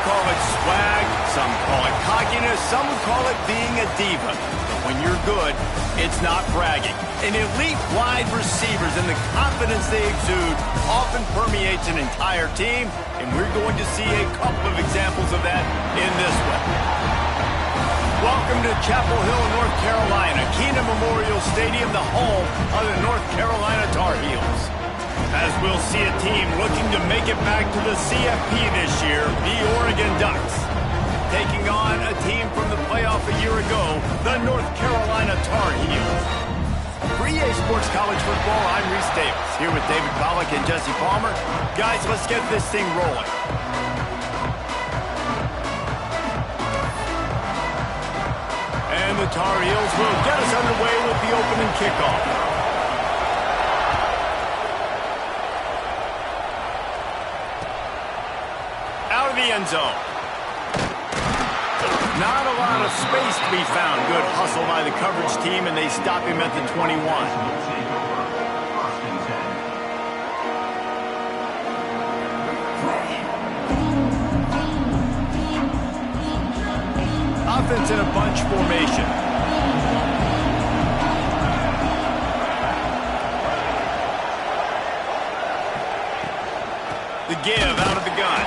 call it swag, some call it cockiness, some would call it being a diva. But when you're good, it's not bragging. An elite wide receivers and the confidence they exude often permeates an entire team, and we're going to see a couple of examples of that in this one. Welcome to Chapel Hill, North Carolina, Kenan Memorial Stadium, the home of the North Carolina Tar Heels. As we'll see a team looking to make it back to the CFP this year, the Oregon Ducks. Taking on a team from the playoff a year ago, the North Carolina Tar Heels. For EA Sports College Football, I'm Reese Davis, here with David Pollack and Jesse Palmer. Guys, let's get this thing rolling. And the Tar Heels will get us underway with the opening kickoff. Out of the end zone. Not a lot of space to be found. Good hustle by the coverage team, and they stop him at the 21. Offense in a bunch formation. The give out of the gun.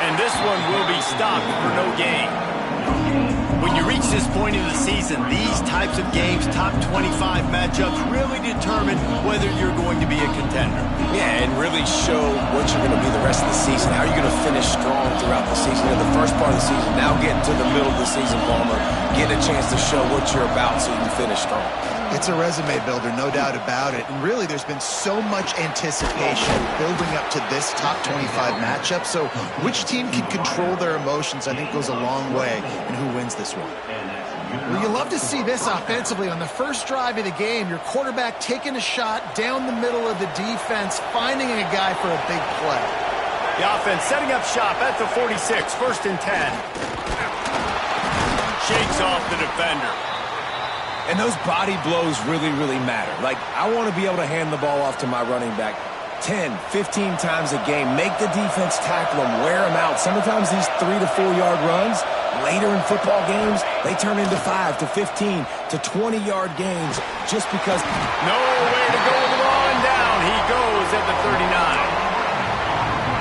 And this one will be stopped for no gain. When you reach this point in the season, these types of games, top 25 matchups, really determine whether you're going to be a contender. Yeah, and really show what you're going to be the rest of the season. How are you going to finish strong throughout the season? In the first part of the season, now getting to the middle of the season, Palmer, getting a chance to show what you're about so you can finish strong. It's a resume builder, no doubt about it. And really, there's been so much anticipation building up to this top 25 matchup. So which team can control their emotions, I think, goes a long way in who wins this one. Well, you love to see this offensively. On the first drive of the game, your quarterback taking a shot down the middle of the defense, finding a guy for a big play. The offense setting up shop at the 46, 1st and 10. Shakes off the defender. And those body blows really, really matter. Like, I want to be able to hand the ball off to my running back 10, 15 times a game. Make the defense tackle them, wear them out. Sometimes these 3 to 4 yard runs, later in football games, they turn into 5 to 15 to 20 yard gains just because. Nowhere to go with the ball and down. He goes at the 39.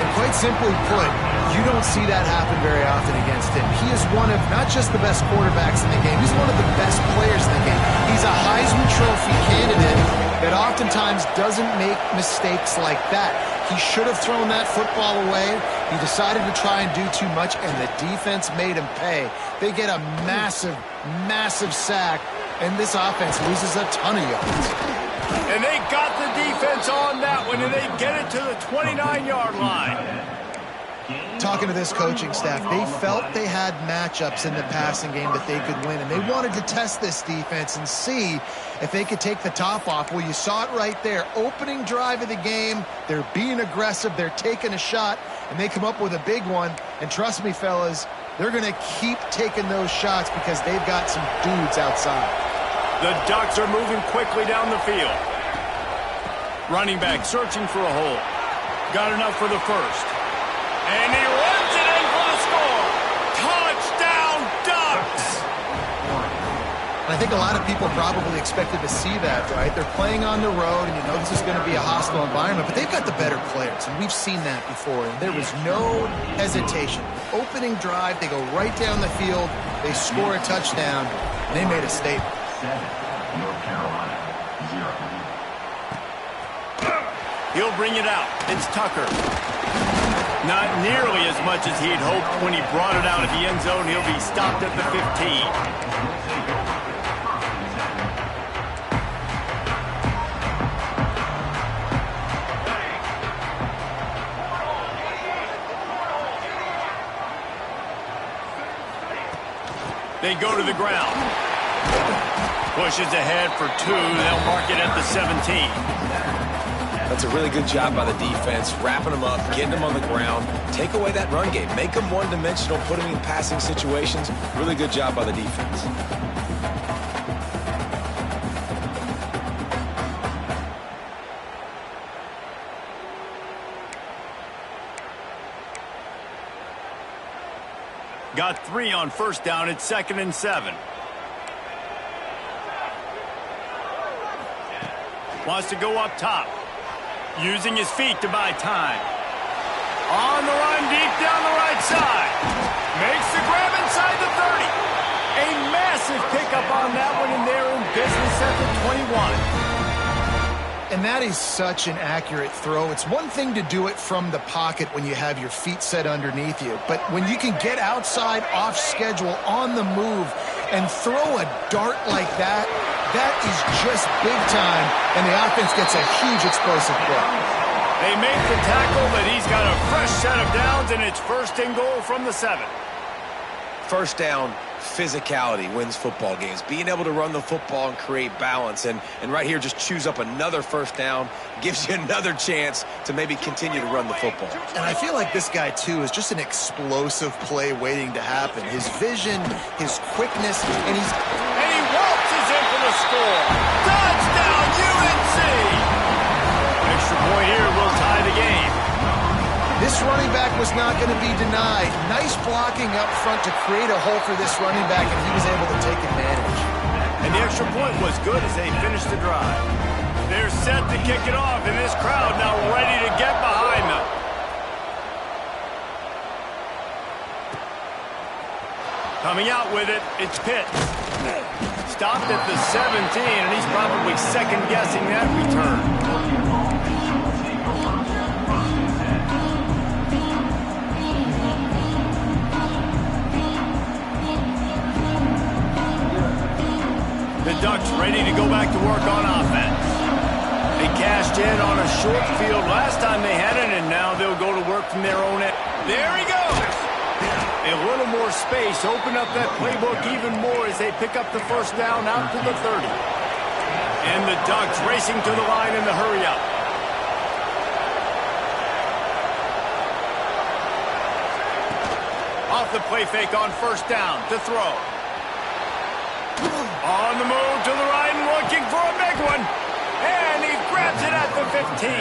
And quite simply put, you don't see that happen very often against him. He is one of not just the best quarterbacks in the game, he's one of the best players in the game. He's a Heisman Trophy candidate that oftentimes doesn't make mistakes like that. He should have thrown that football away. He decided to try and do too much, and the defense made him pay. They get a massive, massive sack, and this offense loses a ton of yards. And they got the defense on that one, and they get it to the 29-yard line. Talking to this coaching staff, they felt they had matchups in the passing game that they could win, and they wanted to test this defense and see if they could take the top off. Well, you saw it right there. Opening drive of the game, they're being aggressive, they're taking a shot, and they come up with a big one. And trust me, fellas, they're going to keep taking those shots because they've got some dudes outside. The Ducks are moving quickly down the field. Running back searching for a hole. Got enough for the first. And he runs it in for the score. Touchdown, Ducks! I think a lot of people probably expected to see that, right? They're playing on the road, and you know this is going to be a hostile environment, but they've got the better players, and we've seen that before. And there was no hesitation. Opening drive, they go right down the field, they score a touchdown, and they made a statement. North Carolina, 0. He'll bring it out. It's Tucker. Not nearly as much as he'd hoped when he brought it out of the end zone. He'll be stopped at the 15. They go to the ground. Pushes ahead for 2. They'll mark it at the 17. That's a really good job by the defense, wrapping them up, getting them on the ground. Take away that run game. Make them one-dimensional, put them in passing situations. Really good job by the defense. Got 3 on first down. It's 2nd and 7. Wants to go up top. Using his feet to buy time. On the run, deep down the right side. Makes the grab inside the 30. A massive pickup on that one, and they're in business at the 21. And that is such an accurate throw. It's one thing to do it from the pocket when you have your feet set underneath you, but when you can get outside, off schedule, on the move, and throw a dart like that, that is just big time, and the offense gets a huge explosive play. They make the tackle, but he's got a fresh set of downs, and it's 1st and goal from the 7. First down, physicality wins football games. Being able to run the football and create balance. And right here, just choose up another first down, gives you another chance to maybe continue to run the football. And I feel like this guy, too, is just an explosive play waiting to happen. His vision, his quickness, and he waltzes in for the score. Touchdown, UNC! Extra point here will tie the game. This running back was not going to be denied. Nice blocking up front to create a hole for this running back, and he was able to take advantage. And the extra point was good as they finished the drive. They're set to kick it off, and this crowd now ready to get behind them. Coming out with it, it's Pitt. Stopped at the 17, and he's probably second-guessing that return. The Ducks ready to go back to work on offense. They cashed in on a short field last time they had it, and now they'll go to work from their own end. There he goes! A little more space, open up that playbook even more as they pick up the first down out to the 30. And the Ducks racing to the line in the hurry-up. Off the play fake on first down to throw. On the move to the right and looking for a big one. And he grabs it at the 15.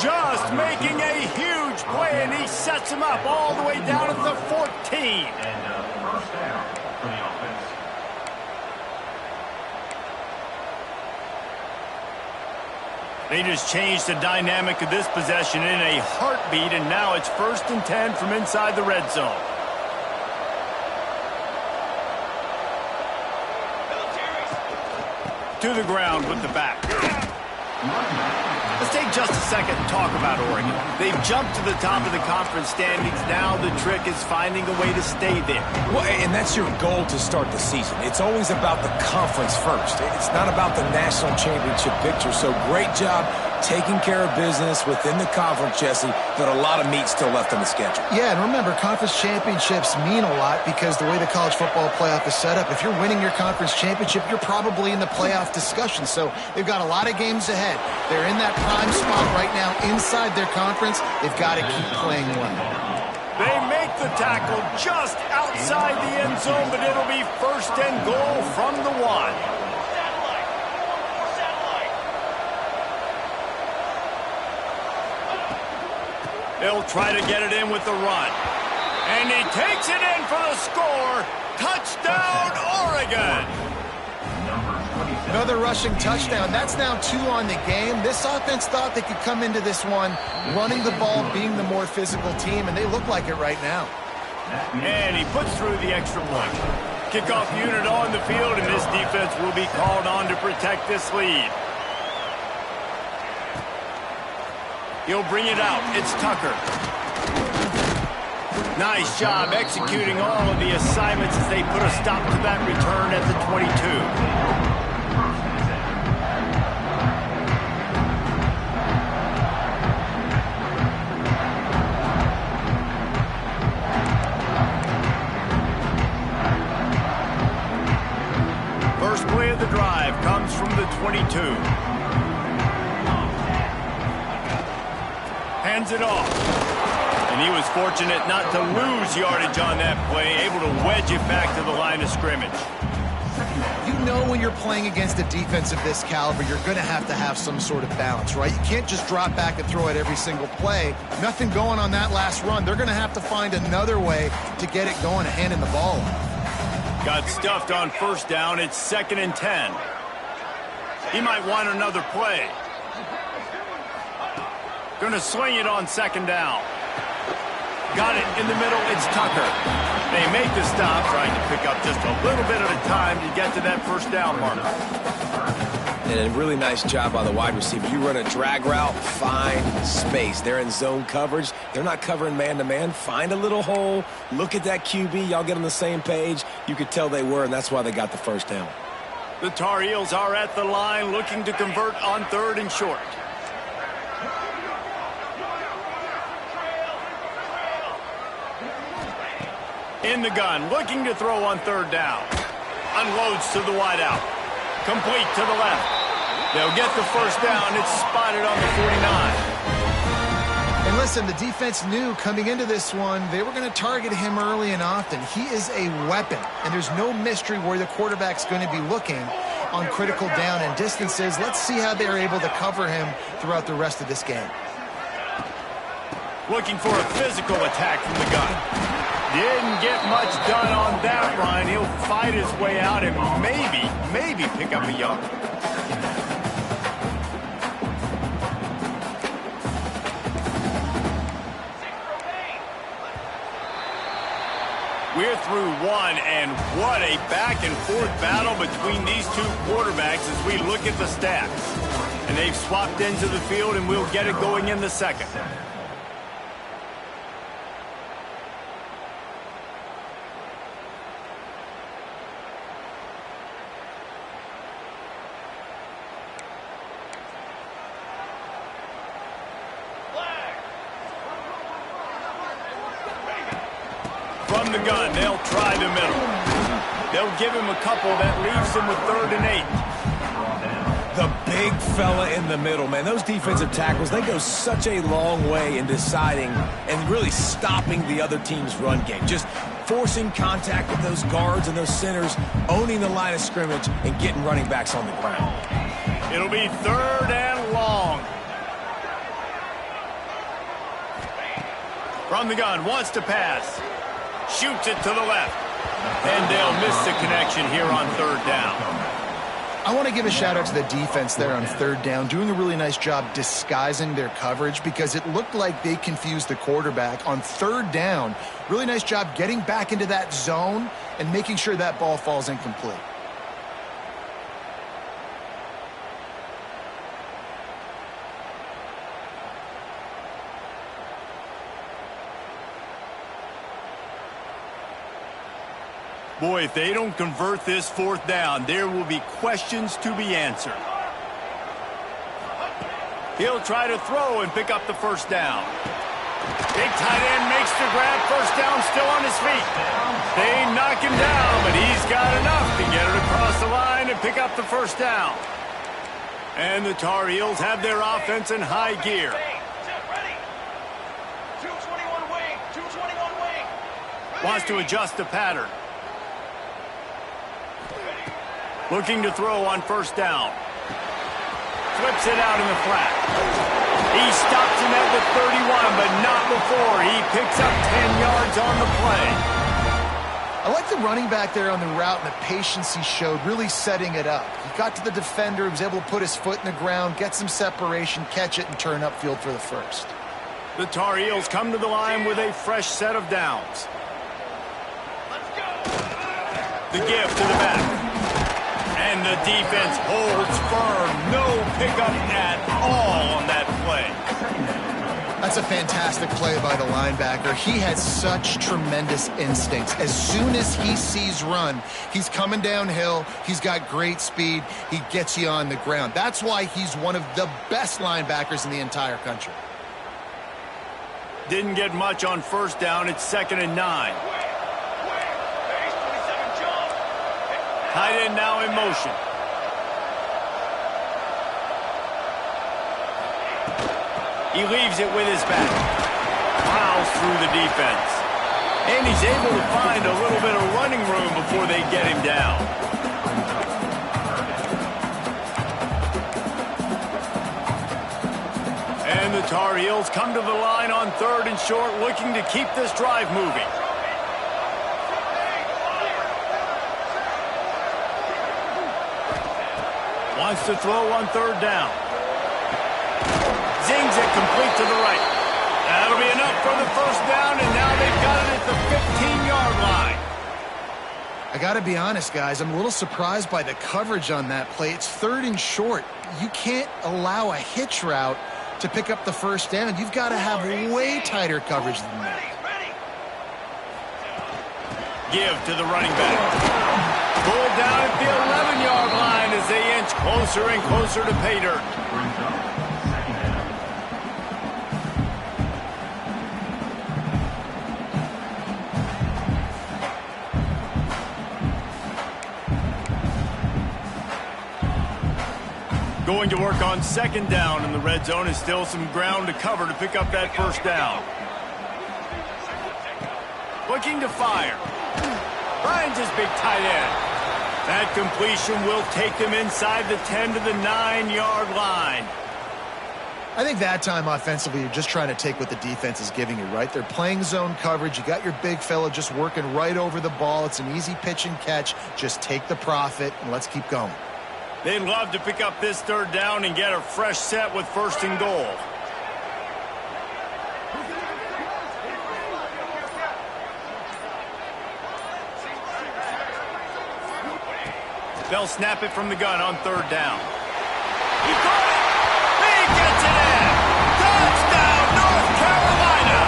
Just making a huge play, and he sets him up all the way down at the 14. And first down for the offense. They just changed the dynamic of this possession in a heartbeat, and now it's 1st and 10 from inside the red zone. To the ground with the back. Let's take just a second and talk about Oregon. They've jumped to the top of the conference standings. Now the trick is finding a way to stay there. Well, and that's your goal to start the season. It's always about the conference first. It's not about the national championship picture. So great job taking care of business within the conference, Jesse, but a lot of meat still left on the schedule. Yeah, and remember, conference championships mean a lot because the way the college football playoff is set up, if you're winning your conference championship, you're probably in the playoff discussion. So they've got a lot of games ahead. They're in that prime spot right now inside their conference. They've got to keep playing well. They make the tackle just outside the end zone, but it'll be 1st and goal from the 1. They'll try to get it in with the run. And he takes it in for the score. Touchdown, Oregon! Another rushing touchdown. That's now 2 on the game. This offense thought they could come into this one running the ball, being the more physical team, and they look like it right now. And he puts through the extra point. Kickoff unit on the field, and this defense will be called on to protect this lead. He'll bring it out. It's Tucker. Nice job executing all of the assignments as they put a stop to that return at the 22. First play of the drive comes from the 22. Hands it off. And he was fortunate not to lose yardage on that play, able to wedge it back to the line of scrimmage. You know when you're playing against a defense of this caliber, you're going to have some sort of balance, right? You can't just drop back and throw it every single play. Nothing going on that last run. They're going to have to find another way to get it going and handing the ball off. Got stuffed on first down. It's 2nd and 10. He might want another play. Going to swing it on 2nd down. Got it in the middle. It's Tucker. They make the stop, trying to pick up just a little bit at a time to get to that first down marker. And a really nice job by the wide receiver. You run a drag route, find space. They're in zone coverage. They're not covering man-to-man. Find a little hole. Look at that QB. Y'all get on the same page. You could tell they were, and that's why they got the first down. The Tar Heels are at the line looking to convert on 3rd and short. In the gun, looking to throw on 3rd down. Unloads to the wideout. Complete to the left. They'll get the first down. It's spotted on the 49. And listen, the defense knew coming into this one, they were going to target him early and often. He is a weapon, and there's no mystery where the quarterback's going to be looking on critical down and distances. Let's see how they're able to cover him throughout the rest of this game. Looking for a physical attack from the gun. Didn't get much done on that run. He'll fight his way out and maybe pick up a yard. We're through one, and what a back-and-forth battle between these two quarterbacks as we look at the stats. And they've swapped into the field, and we'll get it going in the 2nd. From the gun, they'll try the middle. They'll give him a couple that leaves him with 3rd and 8. The big fella in the middle, man. Those defensive tackles, they go such a long way in deciding and really stopping the other team's run game. Just forcing contact with those guards and those centers, owning the line of scrimmage, and getting running backs on the ground. It'll be 3rd and long. From the gun, wants to pass. Shoots it to the left. And they'll miss the connection here on 3rd down. I want to give a shout out to the defense there on 3rd down, doing a really nice job disguising their coverage because it looked like they confused the quarterback on 3rd down. Really nice job getting back into that zone and making sure that ball falls incomplete. Boy, if they don't convert this 4th down, there will be questions to be answered. He'll try to throw and pick up the first down. Big tight end makes the grab. First down, still on his feet. They knock him down, but he's got enough to get it across the line and pick up the first down. And the Tar Heels have their offense in high gear. Wants to adjust the pattern. Looking to throw on first down. Flips it out in the flat. He stops him at the 31, but not before he picks up 10 yards on the play. I like the running back there on the route and the patience he showed, really setting it up. He got to the defender, was able to put his foot in the ground, get some separation, catch it, and turn upfield for the first. The Tar Heels come to the line with a fresh set of downs. The give to the back. And the defense holds firm. No pickup at all on that play. That's a fantastic play by the linebacker. He has such tremendous instincts. As soon as he sees run, he's coming downhill. He's got great speed. He gets you on the ground. That's why he's one of the best linebackers in the entire country. Didn't get much on first down. It's 2nd and 9. Tight end now in motion. He leaves it with his back. Plows through the defense. And he's able to find a little bit of running room before they get him down. Tar Heels come to the line on 3rd and short, looking to keep this drive moving. Wants to throw on 3rd down. Zings it complete to the right. That'll be enough for the 1st down, and now they've got it at the 15-yard line. I got to be honest, guys. I'm a little surprised by the coverage on that play. It's 3rd and short. You can't allow a hitch route to pick up the 1st down. You've got to have way tighter coverage than that. Give to the running back. Pulled down at the 11-yard line as they inch closer and closer to pay dirt. Going to work on 2nd down in the red zone is still some ground to cover to pick up that 1st down. Looking to fire. Finds his big tight end. That completion will take them inside the 10 to the 9-yard line. I think that time offensively, you're just trying to take what the defense is giving you, right? They're playing zone coverage. You got your big fella just working right over the ball. It's an easy pitch and catch. Just take the profit and let's keep going. They'd love to pick up this 3rd down and get a fresh set with 1st and goal. They'll snap it from the gun on 3rd down. He caught it! He gets it in! Touchdown, North Carolina!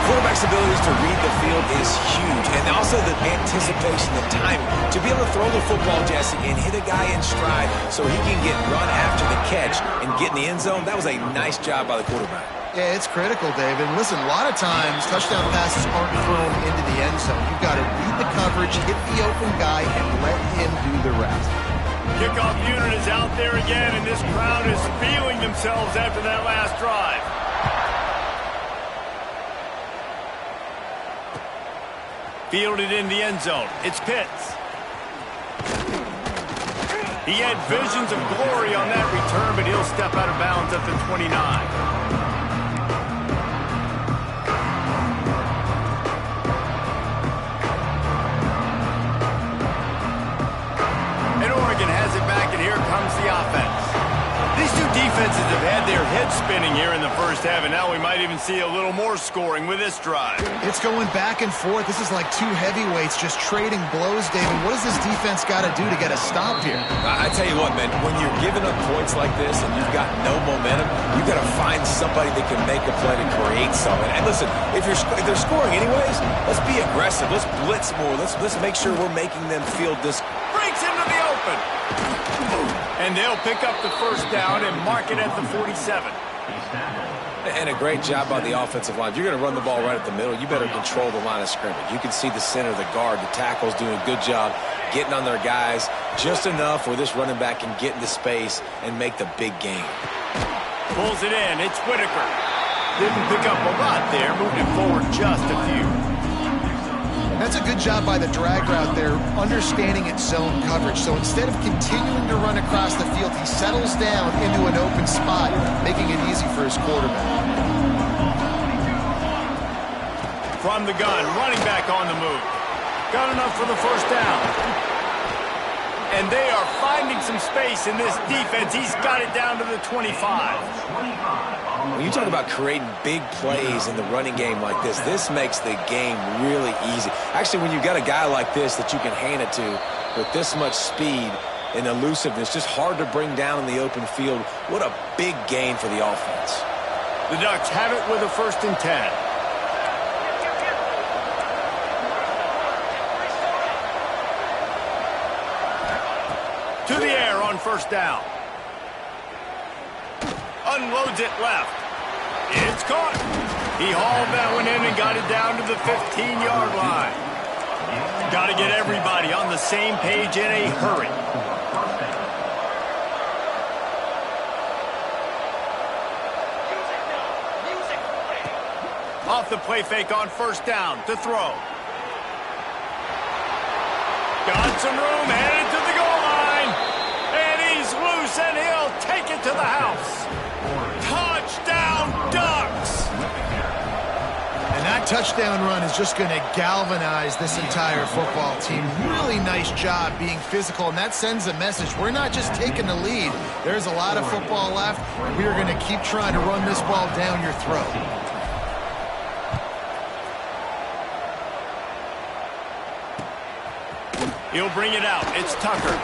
Quarterback's abilities to read the field is huge, and also the anticipation, the timing. To be able to throw the football, Jesse, and hit a guy in stride so he can get run after the catch and get in the end zone, that was a nice job by the quarterback. Yeah, it's critical, David. Listen, a lot of times touchdown passes aren't thrown into the end zone. You've got to read the coverage, hit the open guy, and let him do the rest. Kickoff unit is out there again, and this crowd is feeling themselves after that last drive. Fielded in the end zone. It's Pitts. He had visions of glory on that return, but he'll step out of bounds at the 29. Has it back, and here comes the offense. These two defenses have had their heads spinning here in the 1st half, and now we might even see a little more scoring with this drive. It's going back and forth. This is like two heavyweights just trading blows, David. What does this defense got to do to get a stop here? I tell you what, man, when you're giving up points like this and you've got no momentum, you've got to find somebody that can make a play to create something. And listen, if they're scoring anyways, let's be aggressive. Let's blitz more. Let's make sure we're making them feel this. Breaks into the open. And they'll pick up the 1st down and mark it at the 47. And a great job by the offensive line. If you're going to run the ball right at the middle, you better control the line of scrimmage. You can see the center, the guard, the tackles doing a good job getting on their guys just enough where this running back can get into space and make the big game. Pulls it in. It's Whitaker. Didn't pick up a lot there. Moved it forward just a few. That's a good job by the drag route there, understanding its zone coverage. So instead of continuing to run across the field, he settles down into an open spot, making it easy for his quarterback. From the gun, running back on the move. Got enough for the 1st down. And they are finding some space in this defense. He's got it down to the 25. When you talk about creating big plays in the running game like this makes the game really easy. Actually, when you've got a guy like this that you can hand it to with this much speed and elusiveness, just hard to bring down in the open field, what a big gain for the offense. The Ducks have it with a 1st and 10. To the air on 1st down. Unloads it left. It's caught. He hauled that one in and got it down to the 15-yard line. Got to get everybody on the same page in a hurry. Off the play fake on 1st down to throw. Got some room, headed to the goal line. And he's loose, and he'll take it to the house. Touchdown! That touchdown run is just going to galvanize this entire football team. Really nice job being physical, and that sends a message. We're not just taking the lead. There's a lot of football left. We are going to keep trying to run this ball down your throat. He'll bring it out. It's Tucker.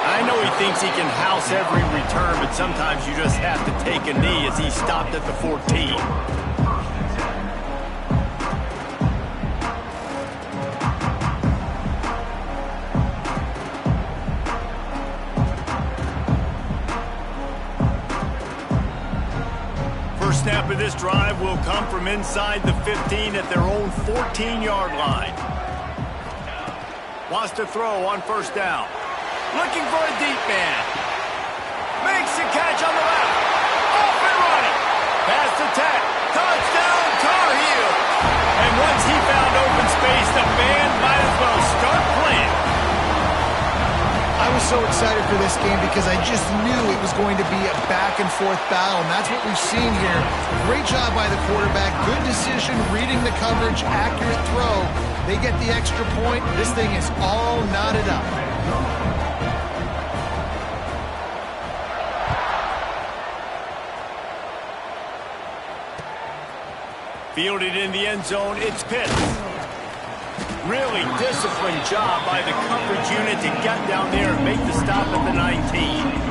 I know he thinks he can house every return, but sometimes you just have to take a knee as he stopped at the 14. First snap of this drive will come from inside the 15 at their own 14-yard line. Wants to throw on first down. Looking for a deep man. Makes the catch on the left. Off and running. Pass attack. Touchdown, Tar Heels. And once he found open space, the band might as well start playing. I was so excited for this game because I just knew it was going to be a back-and-forth battle, and that's what we've seen here. Great job by the quarterback. Good decision, reading the coverage, accurate throw. They get the extra point. This thing is all knotted up. Fielded in the end zone, it's Pitts. Really disciplined job by the coverage unit to get down there and make the stop at the 19.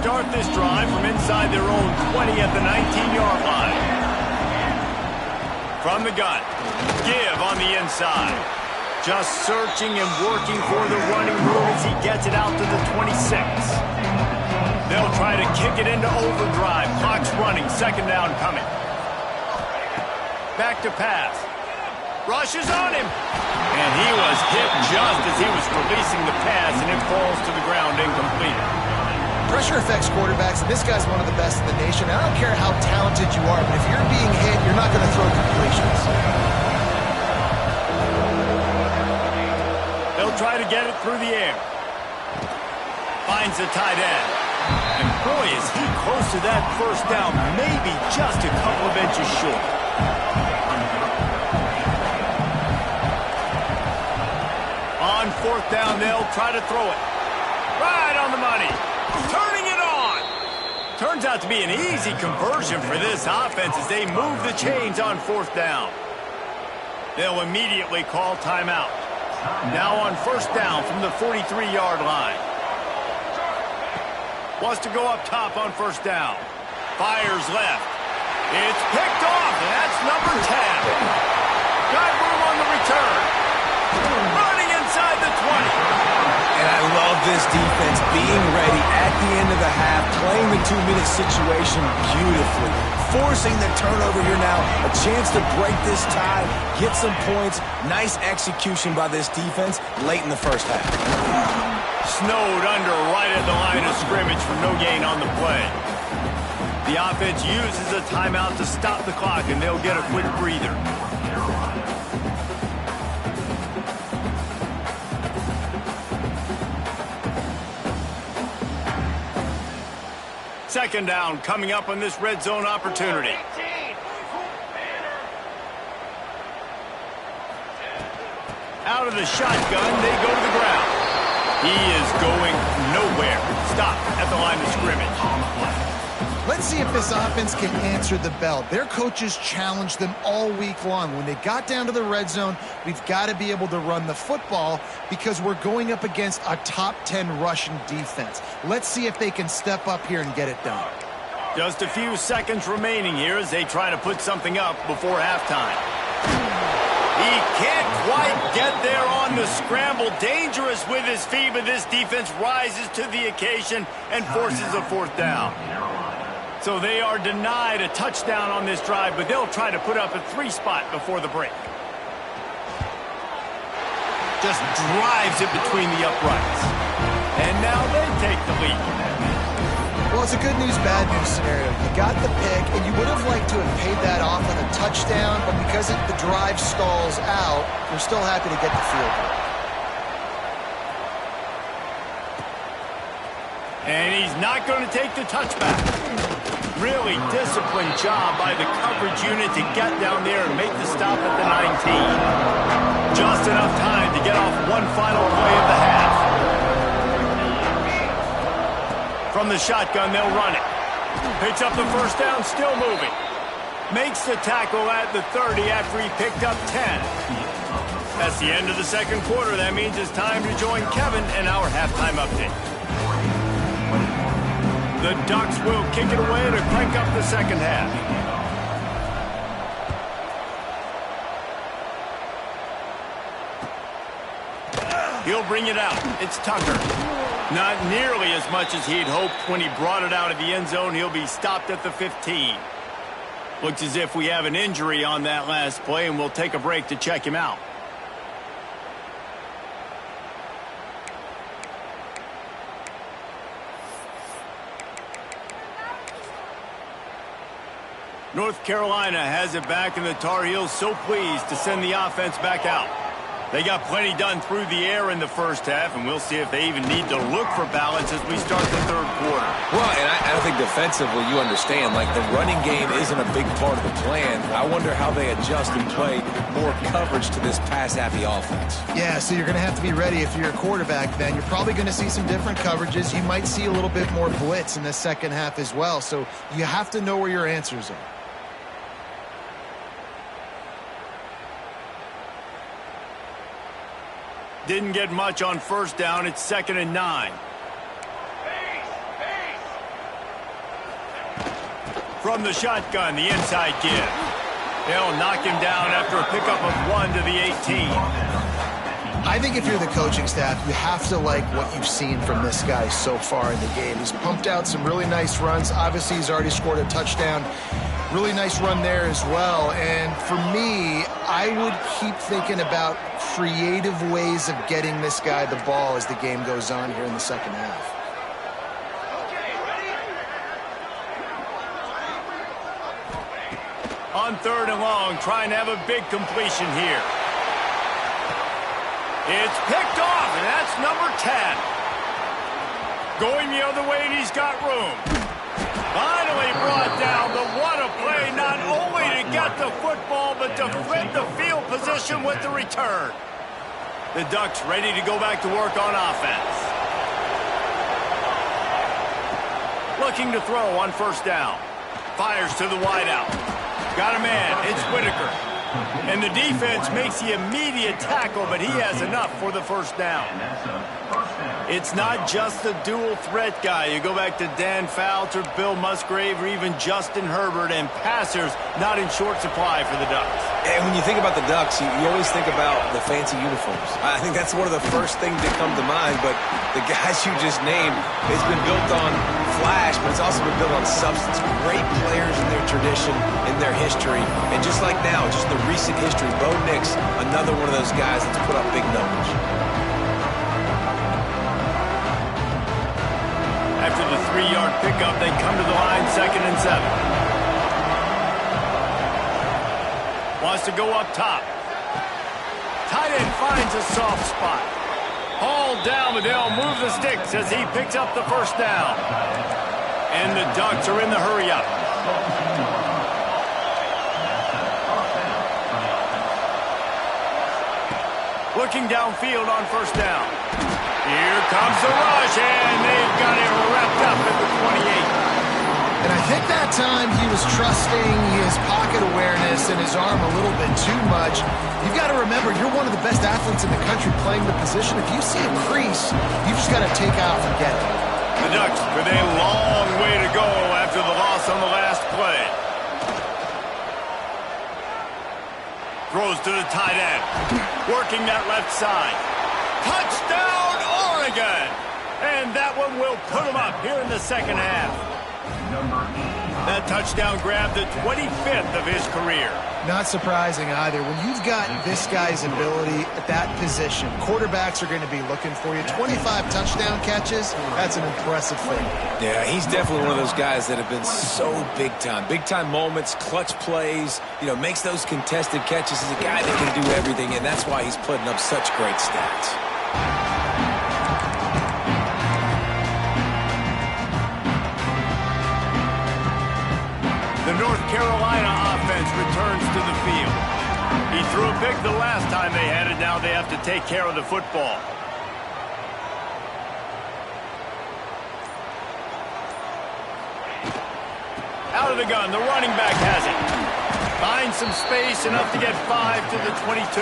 Start this drive from inside their own 20 at the 19-yard line. From the gun, give on the inside. Just searching and working for the running room as he gets it out to the 26. They'll try to kick it into overdrive. Clock's running, second down coming. Back to pass. Rushes on him. And he was hit just as he was releasing the pass, and it falls to the ground incomplete. Pressure affects quarterbacks, and this guy's one of the best in the nation. I don't care how talented you are, but if you're being hit, you're not going to throw completions. They'll try to get it through the air. Finds the tight end. And boy, is he close to that first down, maybe just a couple of inches short. On fourth down, they'll try to throw it. Right on the money. Turning it on. Turns out to be an easy conversion for this offense as they move the chains on fourth down. They'll immediately call timeout. Now on first down from the 43-yard line. Wants to go up top on first down. Fires left. It's picked off, and that's number 10. Got room on the return. Running inside the 20. And I love this defense being ready at the end of the half, playing the 2-minute situation beautifully, forcing the turnover here now, a chance to break this tie, get some points. Nice execution by this defense late in the first half. Snowed under right at the line of scrimmage for no gain on the play. The offense uses a timeout to stop the clock, and they'll get a quick breather. Second down coming up on this red zone opportunity. Out of the shotgun, they go to the ground. He is going nowhere. Stop at the line of scrimmage. Let's see if this offense can answer the bell. Their coaches challenged them all week long. When they got down to the red zone, we've got to be able to run the football because we're going up against a top 10 rushing defense. Let's see if they can step up here and get it done. Just a few seconds remaining here as they try to put something up before halftime. He can't quite get there on the scramble. Dangerous with his feet, but this defense rises to the occasion and forces a fourth down. So they are denied a touchdown on this drive, but they'll try to put up a 3-spot before the break. Just drives it between the uprights. And now they take the lead. Well, it's a good news, bad news scenario. You got the pick, and you would have liked to have paid that off with a touchdown, but because the drive stalls out, they're still happy to get the field goal. And he's not going to take the touchback. Really disciplined job by the coverage unit to get down there and make the stop at the 19. Just enough time to get off one final play of the half. From the shotgun, they'll run it. Picks up the first down, still moving. Makes the tackle at the 30 after he picked up 10. That's the end of the second quarter. That means it's time to join Kevin in our halftime update. The Ducks will kick it away to crank up the second half. He'll bring it out. It's Tucker. Not nearly as much as he'd hoped when he brought it out of the end zone. He'll be stopped at the 15. Looks as if we have an injury on that last play, and we'll take a break to check him out. North Carolina has it back, and the Tar Heels so pleased to send the offense back out. They got plenty done through the air in the first half, and we'll see if they even need to look for balance as we start the third quarter. Well, and I think defensively, you understand, like the running game isn't a big part of the plan. I wonder how they adjust and play more coverage to this pass-happy offense. Yeah, so you're going to have to be ready if you're a quarterback then. You're probably going to see some different coverages. You might see a little bit more blitz in the second half as well, so you have to know where your answers are. Didn't get much on first down. It's 2nd and 9. From the shotgun, the inside give. They'll knock him down after a pickup of 1 to the 18. I think if you're the coaching staff, you have to like what you've seen from this guy so far in the game. He's pumped out some really nice runs. Obviously, he's already scored a touchdown. Really nice run there as well. And for me, I would keep thinking about creative ways of getting this guy the ball as the game goes on here in the second half. On 3rd and long, trying to have a big completion here. It's picked off, and that's number 10. Going the other way, and he's got room. Finally brought down, but what a play, not only to get the football, but to flip the field position with the return. The Ducks ready to go back to work on offense. Looking to throw on first down. Fires to the wideout. Got a man, it's Whitaker. And the defense makes the immediate tackle, but he has enough for the first down. It's not just the dual threat guy. You go back to Dan Fouts or Bill Musgrave or even Justin Herbert, and passers not in short supply for the Ducks. And when you think about the Ducks, you always think about the fancy uniforms. I think that's one of the first things that come to mind, but the guys you just named, it's been built on flash, but it's also been built on substance. Great players in their tradition, in their history, and just like now, just the recent history, Bo Nix, another one of those guys that's put up big numbers. After the 3-yard pickup, they come to the line, 2nd and 7. Wants to go up top. Tight end finds a soft spot. Hauled down, but they'll move the sticks as he picks up the first down. And the Ducks are in the hurry-up. Looking downfield on first down. Here comes the rush, and they've got it wrapped up at the 28. And I think that time he was trusting his pocket awareness and his arm a little bit too much. You've got to remember, you're one of the best athletes in the country playing the position. If you see a crease, you just got to take out and get it. The Ducks with a long way to go after the loss on the last play. Throws to the tight end. Working that left side. Touchdown, Oregon! And that one will put them up here in the second half. That touchdown grabbed the 25th of his career. Not surprising either. When you've got this guy's ability at that position, quarterbacks are going to be looking for you. 25 touchdown catches, that's an impressive thing. Yeah, he's definitely one of those guys that have been so big time. Big time moments, clutch plays, makes those contested catches. He's a guy that can do everything, and that's why he's putting up such great stats. The North Carolina offense returns to the field. He threw a pick the last time they had it. Now they have to take care of the football. Out of the gun, the running back has it. Finds some space, enough to get 5 to the 22.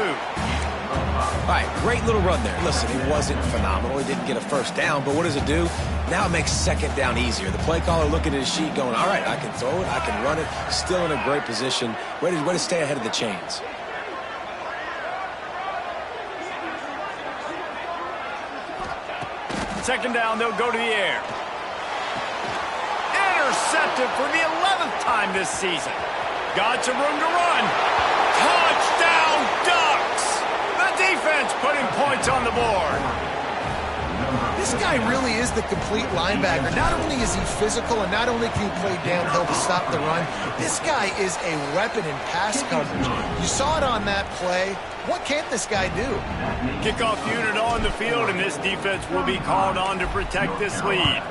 All right, great little run there. Listen, it wasn't phenomenal. He didn't get a first down, but what does it do? Now it makes second down easier. The play caller looking at his sheet going, all right, I can throw it, I can run it. Still in a great position. Way to stay ahead of the chains. Second down, they'll go to the air. Intercepted for the 11th time this season. Got some room to run. Touchdown, Ducks! The defense putting points on the board. This guy really is the complete linebacker. Not only is he physical and not only can he play downhill to stop the run, this guy is a weapon in pass coverage. You saw it on that play. What can't this guy do? Kickoff unit on the field, and this defense will be called on to protect this lead.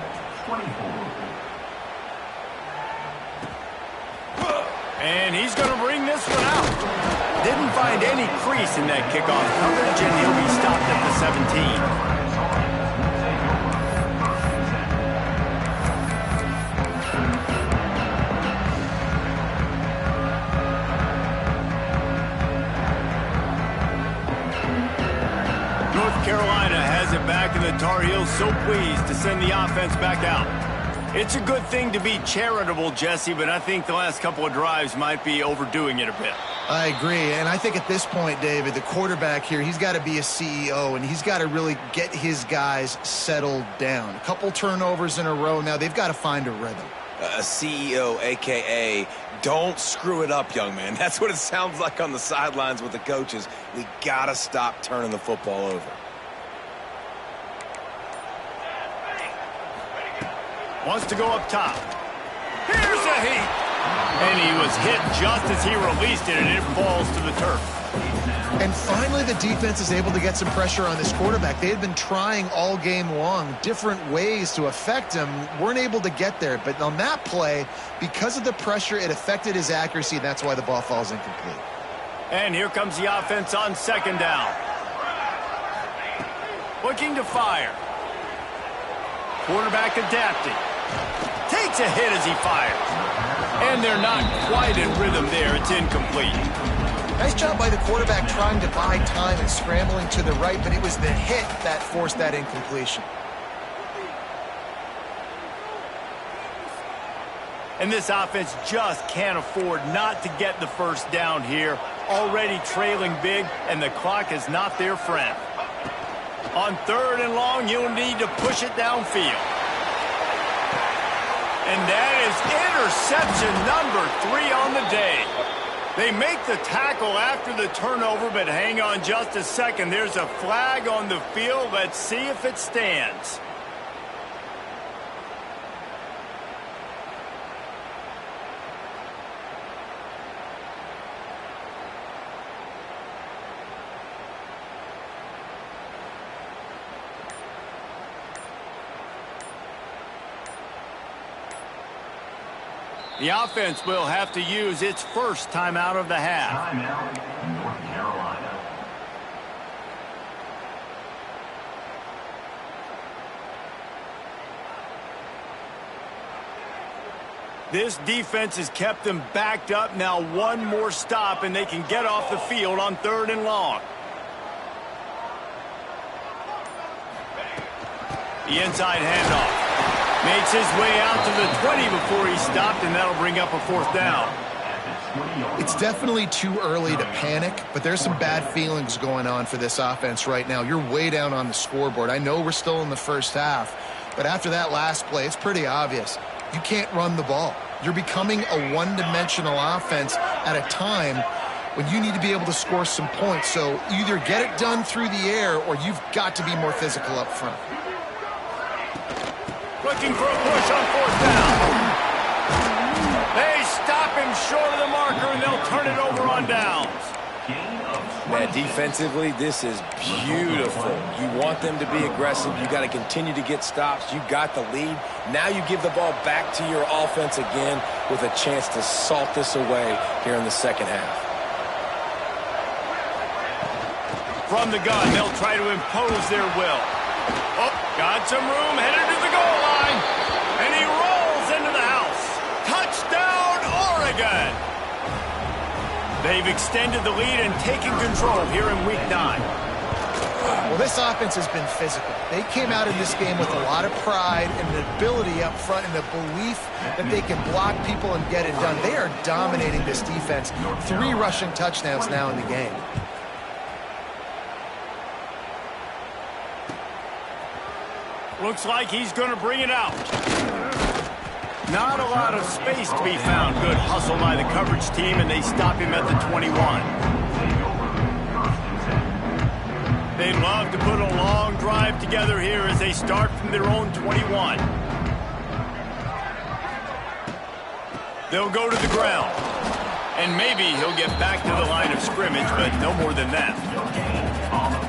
And he's going to bring this one out. Didn't find any crease in that kickoff coverage, and he'll be stopped at the 17. North Carolina has it back, and the Tar Heels so pleased to send the offense back out. It's a good thing to be charitable, Jesse, but I think the last couple of drives might be overdoing it a bit. I agree, and I think at this point, David, the quarterback here, he's got to be a CEO, and he's got to really get his guys settled down. A couple turnovers in a row now. They've got to find a rhythm. A CEO, a.k.a. don't screw it up, young man. That's what it sounds like on the sidelines with the coaches. We got to stop turning the football over. Wants to go up top. Here's a heat. And he was hit just as he released it, and it falls to the turf. And finally, the defense is able to get some pressure on this quarterback. They had been trying all game long, different ways to affect him, weren't able to get there. But on that play, because of the pressure, it affected his accuracy, and that's why the ball falls incomplete. And here comes the offense on second down. Looking to fire. Quarterback adapting. Takes a hit as he fires. And they're not quite in rhythm there. It's incomplete. Nice job by the quarterback trying to buy time and scrambling to the right, but it was the hit that forced that incompletion. And this offense just can't afford not to get the first down here. Already trailing big, and the clock is not their friend. On third and long, you'll need to push it downfield. And that is interception number 3 on the day. They make the tackle after the turnover, but hang on just a second. There's a flag on the field. Let's see if it stands. The offense will have to use its first timeout of the half. Timeout, North Carolina. This defense has kept them backed up. Now one more stop, and they can get off the field on third and long. The inside handoff. Makes his way out to the 20 before he stopped, and that'll bring up a fourth down. It's definitely too early to panic, but there's some bad feelings going on for this offense right now. You're way down on the scoreboard. I know we're still in the first half, but after that last play, it's pretty obvious. You can't run the ball. You're becoming a one-dimensional offense at a time when you need to be able to score some points. So either get it done through the air or you've got to be more physical up front. Looking for a push on 4th down. They stop him short of the marker, and they'll turn it over on downs. Man, defensively, this is beautiful. You want them to be aggressive. You got to continue to get stops. You got the lead. Now you give the ball back to your offense again with a chance to salt this away here in the second half. From the gun, they'll try to impose their will. Oh, got some room, headed to the goal line. And he rolls into the house. Touchdown, Oregon! They've extended the lead and taken control here in Week 9. Well, this offense has been physical. They came out in this game with a lot of pride and the ability up front and the belief that they can block people and get it done. They are dominating this defense. 3 rushing touchdowns now in the game. Looks like he's going to bring it out. Not a lot of space to be found. Good hustle by the coverage team, and they stop him at the 21. They'd love to put a long drive together here as they start from their own 21. They'll go to the ground. And maybe he'll get back to the line of scrimmage, but no more than that.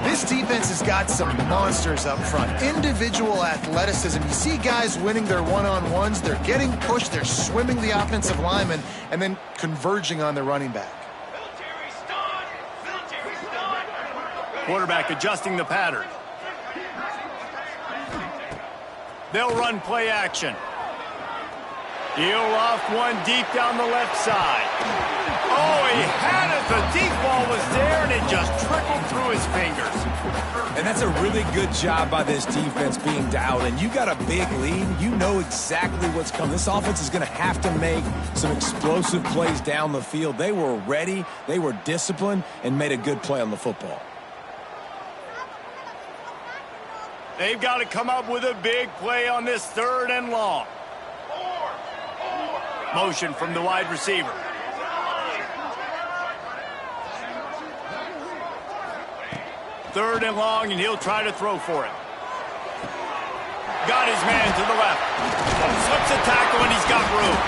This defense has got some monsters up front. Individual athleticism. You see guys winning their one-on-ones. They're getting pushed. They're swimming the offensive lineman and then converging on the running back. Quarterback adjusting the pattern. They'll run play action. He'll loft one deep down the left side. Oh, he had it. The deep ball was there, and it just trickled through his fingers. And that's a really good job by this defense being dialed in. You got a big lead. You know exactly what's coming. This offense is going to have to make some explosive plays down the field. They were ready. They were disciplined and made a good play on the football. They've got to come up with a big play on this 3rd and long. Motion from the wide receiver. Third and long, and he'll try to throw for it. Got his man to the left. Slips a tackle, and he's got room.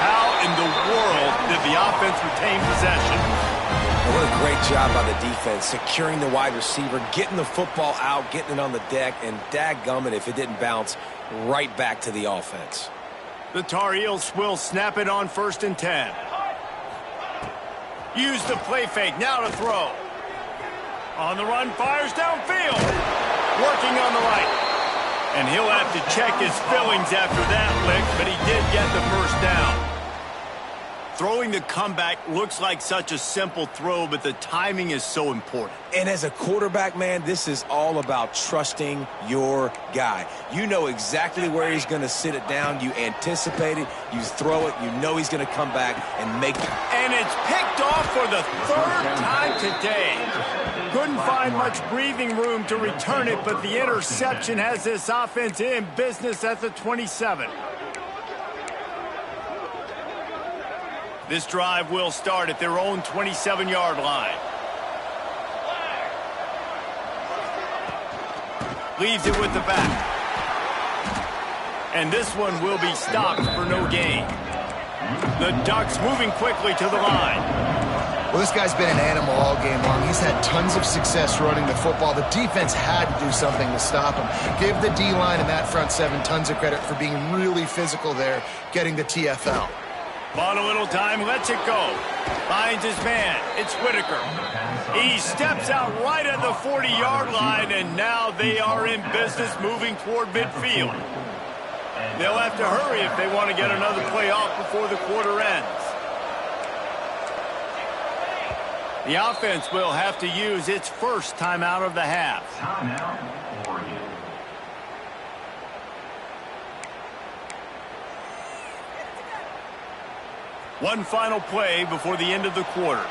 How in the world did the offense retain possession? What a great job by the defense, securing the wide receiver, getting the football out, getting it on the deck, and dadgummit if it didn't bounce right back to the offense. The Tar Heels will snap it on 1st and 10. Use the play fake, now to throw. On the run, fires downfield. Working on the right. And he'll have to check his fillings after that lick, but he did get the 1st down. Throwing the comeback looks like such a simple throw, but the timing is so important. And as a quarterback, man, this is all about trusting your guy. You know exactly where he's going to sit it down. You anticipate it. You throw it. You know he's going to come back and make it. And it's picked off for the 3rd time today. Couldn't find much breathing room to return it, but the interception has this offense in business at the 27. This drive will start at their own 27-yard line. Leaves it with the back. And this one will be stopped for no gain. The Ducks moving quickly to the line. Well, this guy's been an animal all game long. He's had tons of success running the football. The defense had to do something to stop him. Give the D-line and that front 7 tons of credit for being really physical there, getting the TFL. Bought a little time, lets it go. Finds his man. It's Whitaker. He steps out right at the 40-yard line, and now they are in business moving toward midfield. They'll have to hurry if they want to get another play off before the quarter ends. The offense will have to use its first timeout of the half. Timeout, Oregon. One final play before the end of the quarter.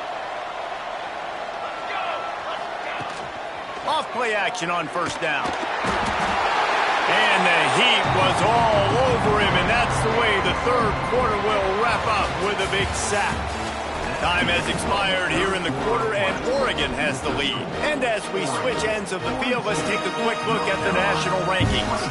Off play action on 1st down. And the heat was all over him, and that's the way, the third quarter will wrap up with a big sack. Time has expired here in the quarter, and Oregon has the lead. And as we switch ends of the field, let's take a quick look at the national rankings.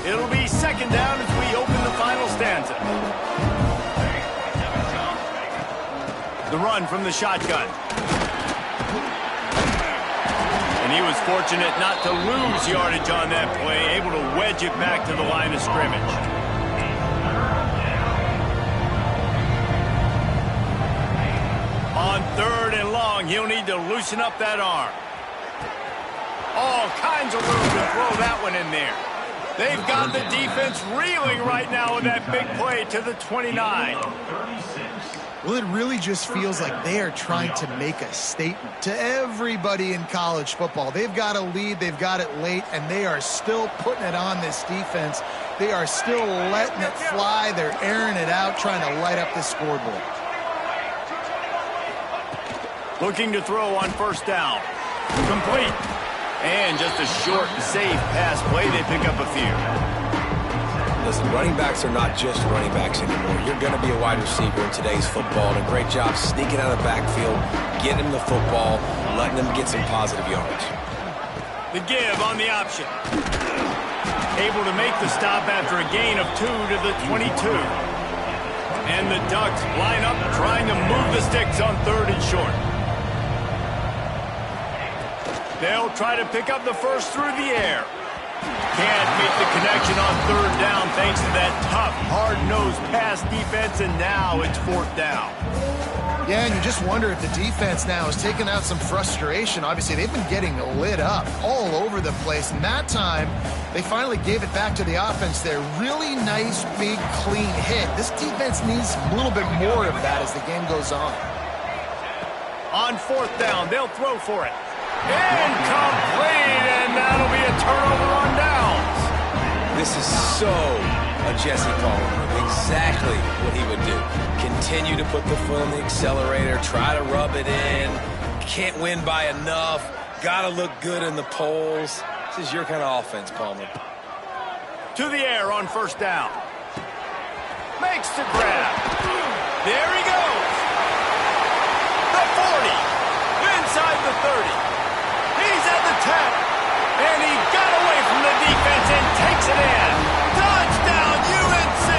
It'll be second down as we open the final stanza. The run from the shotgun. And he was fortunate not to lose yardage on that play, able to wedge it back to the line of scrimmage. On third and long, he'll need to loosen up that arm. All kinds of room to throw that one in there. They've got the defense reeling right now with that big play to the 29. Well, it really just feels like they are trying to make a statement to everybody in college football. They've got a lead, they've got it late, and they are still putting it on this defense. They are still letting it fly. They're airing it out, trying to light up the scoreboard. Looking to throw on first down. Complete. And just a short, safe pass play. They pick up a few. Listen, running backs are not just running backs anymore. You're going to be a wide receiver in today's football, and a great job sneaking out of the backfield, getting him the football, letting him get some positive yardage. The give on the option. Able to make the stop after a gain of 2 to the 22. And the Ducks line up trying to move the sticks on third and short. They'll try to pick up the first through the air. Can't make the connection on third down thanks to that tough, hard-nosed pass defense, and now it's fourth down. Yeah, and you just wonder if the defense now is taking out some frustration. Obviously, they've been getting lit up all over the place, and that time, they finally gave it back to the offense there. Really nice, big, clean hit. This defense needs a little bit more of that as the game goes on. On fourth down, they'll throw for it. Incomplete, and that'll be a turnover on downs. This is so a Jesse Palmer move. Exactly what he would do. Continue to put the foot on the accelerator, try to rub it in. Can't win by enough. Got to look good in the polls. This is your kind of offense, Palmer. To the air on first down. Makes the grab. There he goes. The 40. Inside the 30. He's at the 10, and he got away from the defense and takes it in. Touchdown, UNC!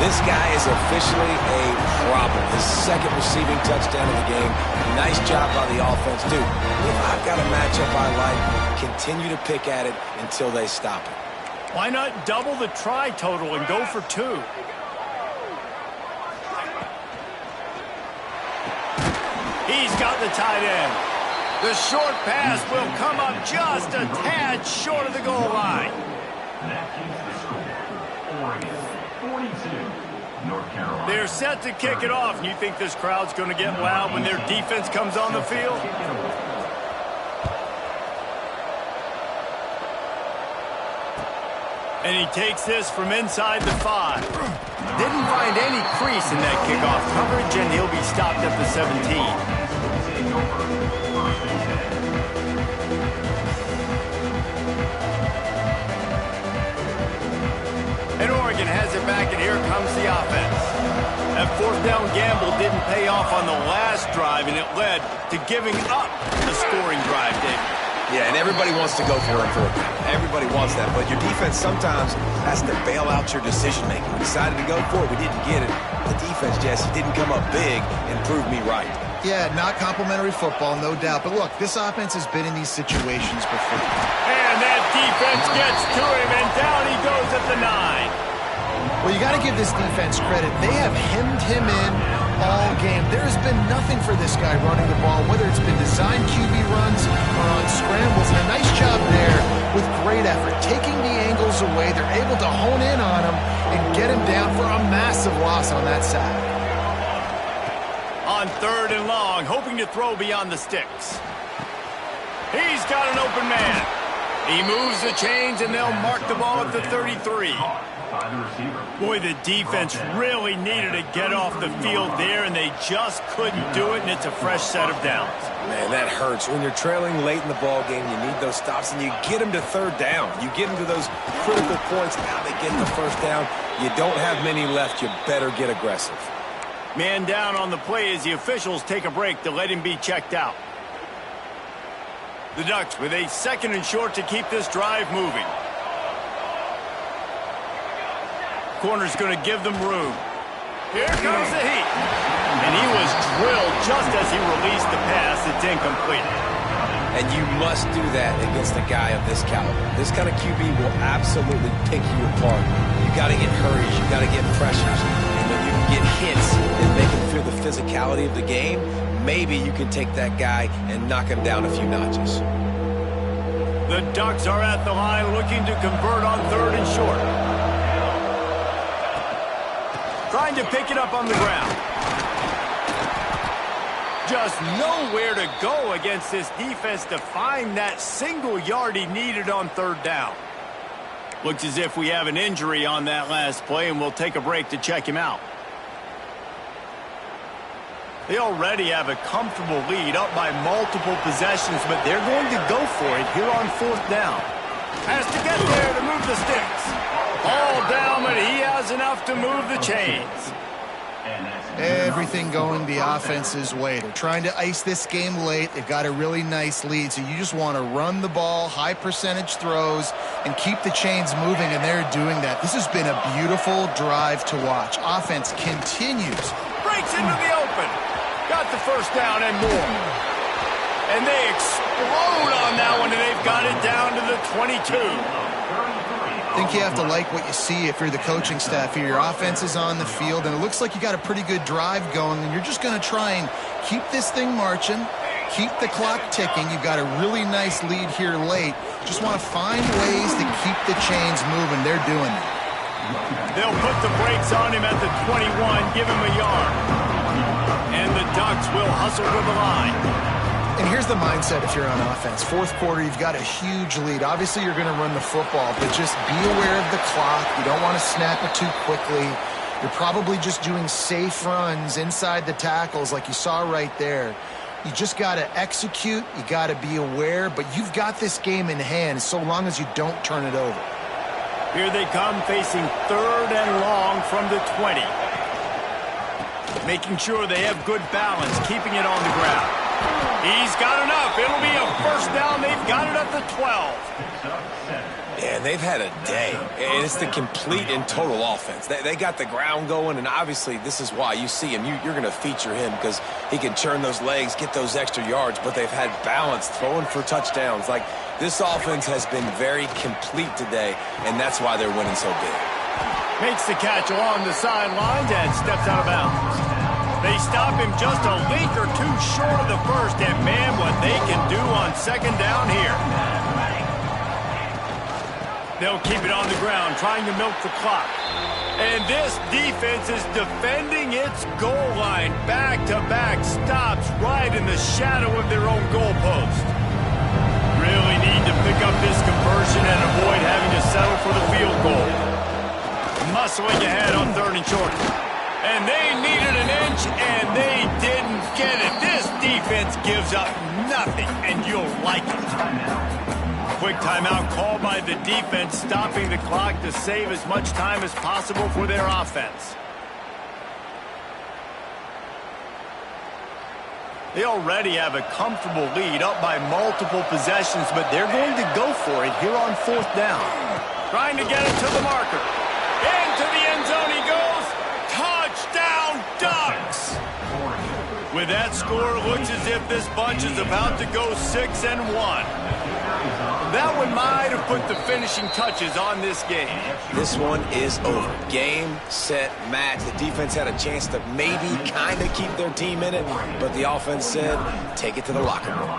This guy is officially a problem. His second receiving touchdown of the game. Nice job by the offense. Dude, if I've got a matchup I like, continue to pick at it until they stop it. Why not double the try total and go for 2? He's got the tight end. The short pass will come up just a tad short of the goal line. That keeps the score. Oregon 42, North Carolina. They're set to kick it off. You think this crowd's going to get loud when their defense comes on the field? And he takes this from inside the 5. Didn't find any crease in that kickoff coverage, and he'll be stopped at the 17. And Oregon has it back, and here comes the offense. That fourth down gamble didn't pay off on the last drive, and it led to giving up the scoring drive, David. Yeah, and everybody wants to go for it on fourth down. Everybody wants that, but your defense sometimes has to bail out your decision-making. We decided to go for it. We didn't get it. The defense, Jesse, didn't come up big and prove me right. Yeah, not complimentary football, no doubt. But look, this offense has been in these situations before. And that defense gets to him, and down he goes at the 9. Well, you got to give this defense credit. They have hemmed him in all game. There has been nothing for this guy running the ball, whether it's been designed QB runs or on scrambles. And a nice job there with great effort. Taking the angles away, they're able to hone in on him and get him down for a massive loss on that sack. On third and long, hoping to throw beyond the sticks. He's got an open man. He moves the chains, and they'll mark the ball at the 33. by the receiver. Boy, the defense really needed to get off the field there, and they just couldn't do it, and it's a fresh set of downs. Man, that hurts. When you're trailing late in the ball game, you need those stops, and you get them to third down. You get them to those critical points. Now they get the first down. You don't have many left. You better get aggressive. Man down on the play as the officials take a break to let him be checked out. The Ducks with a 2nd and short to keep this drive moving. Corner's going to give them room. Here comes the heat. And he was drilled just as he released the pass. It's incomplete. And you must do that against a guy of this caliber. This kind of QB will absolutely pick you apart. You got to get hurries. You got to get pressures. And when you get hits and make him feel the physicality of the game, maybe you can take that guy and knock him down a few notches. The Ducks are at the line looking to convert on 3rd and short. Trying to pick it up on the ground. Just nowhere to go against this defense to find that single yard he needed on 3rd down. Looks as if we have an injury on that last play, and we'll take a break to check him out. They already have a comfortable lead, up by multiple possessions, but they're going to go for it here on 4th down. Has to get there to move the sticks. All down, but he has enough to move the chains. Everything going the offense's way. They're trying to ice this game late. They've got a really nice lead, so you just want to run the ball, high percentage throws, and keep the chains moving, and they're doing that. This has been a beautiful drive to watch. Offense continues. Breaks into the open. Got the first down and more. And they explode on that one, and they've got it down to the 22. I think you have to like what you see if you're the coaching staff here. Your offense is on the field, and it looks like you got a pretty good drive going, and you're just going to try and keep this thing marching, keep the clock ticking. You've got a really nice lead here late. Just want to find ways to keep the chains moving. They're doing it. They'll put the brakes on him at the 21, give him a yard. And the Ducks will hustle to the line. And here's the mindset if you're on offense. 4th quarter, you've got a huge lead. Obviously, you're going to run the football, but just be aware of the clock. You don't want to snap it too quickly. You're probably just doing safe runs inside the tackles like you saw right there. You just got to execute. You got to be aware, but you've got this game in hand so long as you don't turn it over. Here they come, facing 3rd and long from the 20. Making sure they have good balance, keeping it on the ground. He's got enough. It'll be a first down. They've got it at the 12. Yeah, they've had a day. And it's the complete and total offense. They got the ground going, and obviously this is why you see him. You're going to feature him because he can churn those legs, get those extra yards, but they've had balance, throwing for touchdowns. Like, this offense has been very complete today, and that's why they're winning so big. Makes the catch along the sidelines and steps out of bounds. They stop him just a link or two short of the first, and man, what they can do on 2nd down here. They'll keep it on the ground, trying to milk the clock. And this defense is defending its goal line. Back-to-back stops right in the shadow of their own goalpost. Really need to pick up this conversion and avoid having to settle for the field goal. Muscling ahead on 3rd and short. And they needed an inch, and they didn't get it. This defense gives up nothing, and you'll like it. Quick timeout called by the defense, stopping the clock to save as much time as possible for their offense. They already have a comfortable lead, up by multiple possessions, but they're going to go for it here on 4th down. Trying to get it to the marker. Into the end zone he goes. Touchdown, Ducks! With that score, it looks as if this bunch is about to go 6-1. That one might have put the finishing touches on this game. This one is over. Game, set, match. The defense had a chance to maybe kind of keep their team in it, but the offense said, take it to the locker room.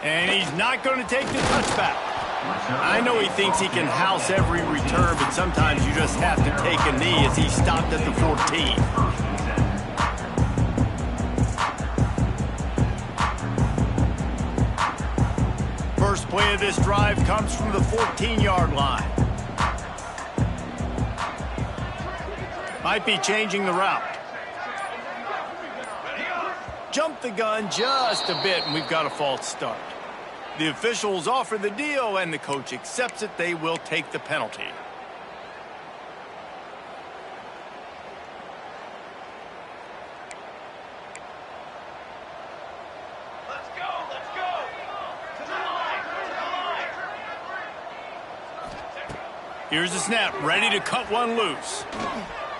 And he's not going to take the touchback. I know he thinks he can house every return, but sometimes you just have to take a knee as he stopped at the 14. First play of this drive comes from the 14-yard line. Might be changing the route. Jump the gun just a bit, and we've got a false start. The officials offer the deal, and the coach accepts it. They will take the penalty. Let's go. To the line. Here's the snap, ready to cut one loose.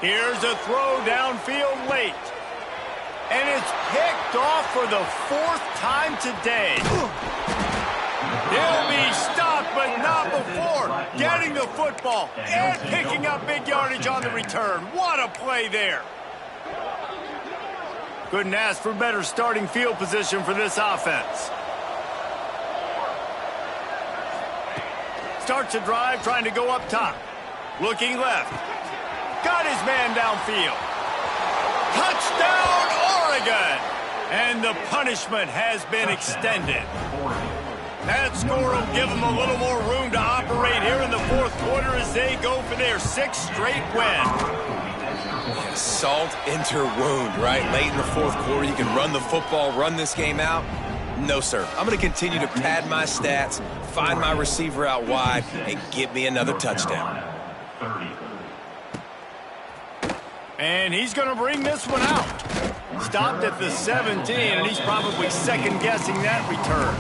Here's a throw downfield late. And it's picked off for the 4th time today. He'll be stopped, but not before getting the football and picking up big yardage on the return. What a play there. Couldn't ask for better starting field position for this offense. Starts a drive trying to go up top. Looking left. Got his man downfield. Touchdown, Oregon! And the punishment has been extended. That score will give them a little more room to operate here in the 4th quarter as they go for their 6th straight win. Yeah, salt into wound, right? Late in the 4th quarter, you can run the football, run this game out. No, sir. I'm going to continue to pad my stats, find my receiver out wide, and get me another touchdown. And he's going to bring this one out. Stopped at the 17, and he's probably second-guessing that return.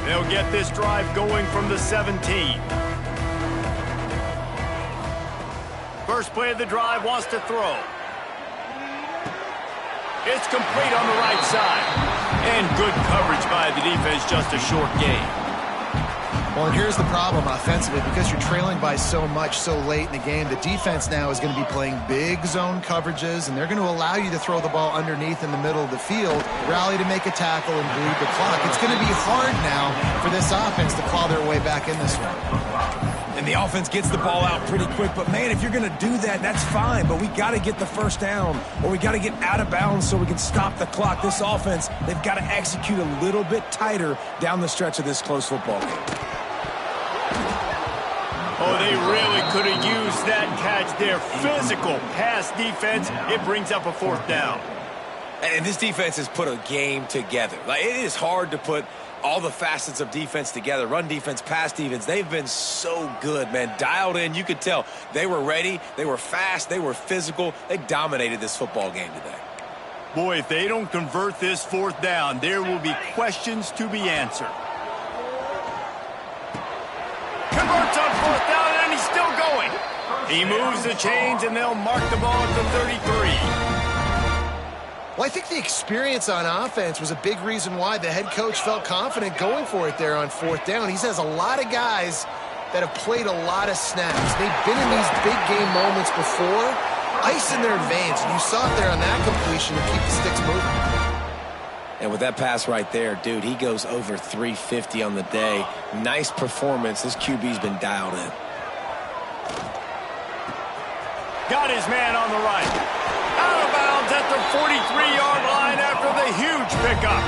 They'll get this drive going from the 17. First play of the drive, wants to throw. It's complete on the right side. And good coverage by the defense, just a short gain. Well, and here's the problem offensively. Because you're trailing by so much so late in the game, the defense now is going to be playing big zone coverages, and they're going to allow you to throw the ball underneath in the middle of the field, rally to make a tackle, and bleed the clock. It's going to be hard now for this offense to claw their way back in this one. And the offense gets the ball out pretty quick. But, man, if you're going to do that, that's fine. But we got to get the first down, or we got to get out of bounds so we can stop the clock. This offense, they've got to execute a little bit tighter down the stretch of this close football game. Oh, they really could have used that catch there. Physical pass defense. It brings up a 4th down. And this defense has put a game together. Like, it is hard to put all the facets of defense together. Run defense, pass defense. They've been so good, man. Dialed in. You could tell they were ready. They were fast. They were physical. They dominated this football game today. Boy, if they don't convert this 4th down, there will be questions to be answered. Converts on 4th down, and he's still going. He moves the chains, and they'll mark the ball at the 33. Well, I think the experience on offense was a big reason why the head coach felt confident going for it there on 4th down. He says a lot of guys that have played a lot of snaps. They've been in these big game moments before, ice in their veins. And you saw it there on that completion to keep the sticks moving. And with that pass right there, dude, he goes over 350 on the day. Nice performance. This QB's been dialed in. Got his man on the right. Out of bounds at the 43-yard line after the huge pickup.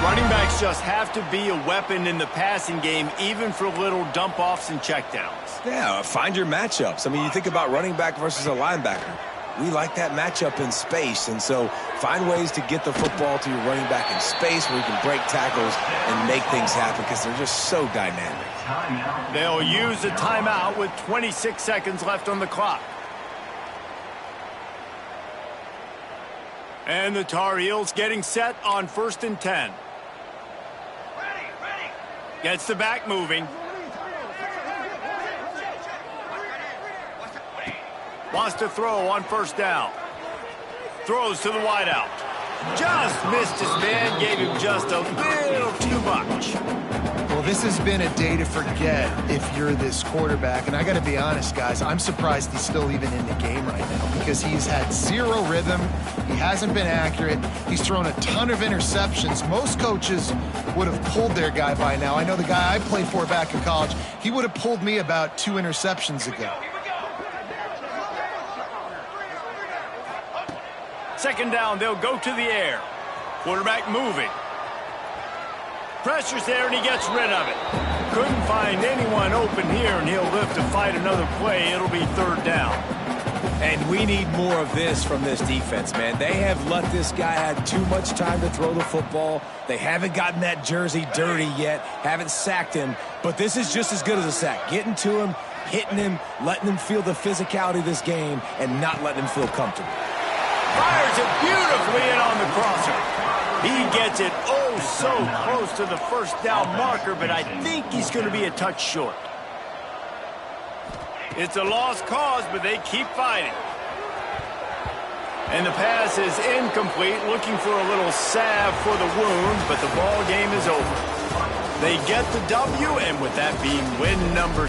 Running backs just have to be a weapon in the passing game, even for little dump-offs and checkdowns. Yeah, find your matchups. I mean, you think about running back versus a linebacker. We like that matchup in space, and so find ways to get the football to your running back in space where you can break tackles and make things happen because they're just so dynamic. They'll use a timeout with 26 seconds left on the clock. And the Tar Heels getting set on 1st and 10. Gets the back moving. Wants to throw on 1st down. Throws to the wideout. Just missed his man, gave him just a little too much. Well, this has been a day to forget if you're this quarterback. And I got to be honest, guys, I'm surprised he's still even in the game right now because he's had zero rhythm. He hasn't been accurate. He's thrown a ton of interceptions. Most coaches would have pulled their guy by now. I know the guy I played for back in college, he would have pulled me about 2 interceptions ago. Second down, they'll go to the air. Quarterback moving. Pressure's there, and he gets rid of it. Couldn't find anyone open here, and he'll live to fight another play. It'll be third down. And we need more of this from this defense, man. They have let this guy have too much time to throw the football. They haven't gotten that jersey dirty yet, haven't sacked him. But this is just as good as a sack. Getting to him, hitting him, letting him feel the physicality of this game, and not letting him feel comfortable. Fires it beautifully in on the crosser. He gets it so close to the first down marker, but I think he's going to be a touch short. It's a lost cause, but they keep fighting. And the pass is incomplete, looking for a little salve for the wound, but the ball game is over. They get the W, and with that being win number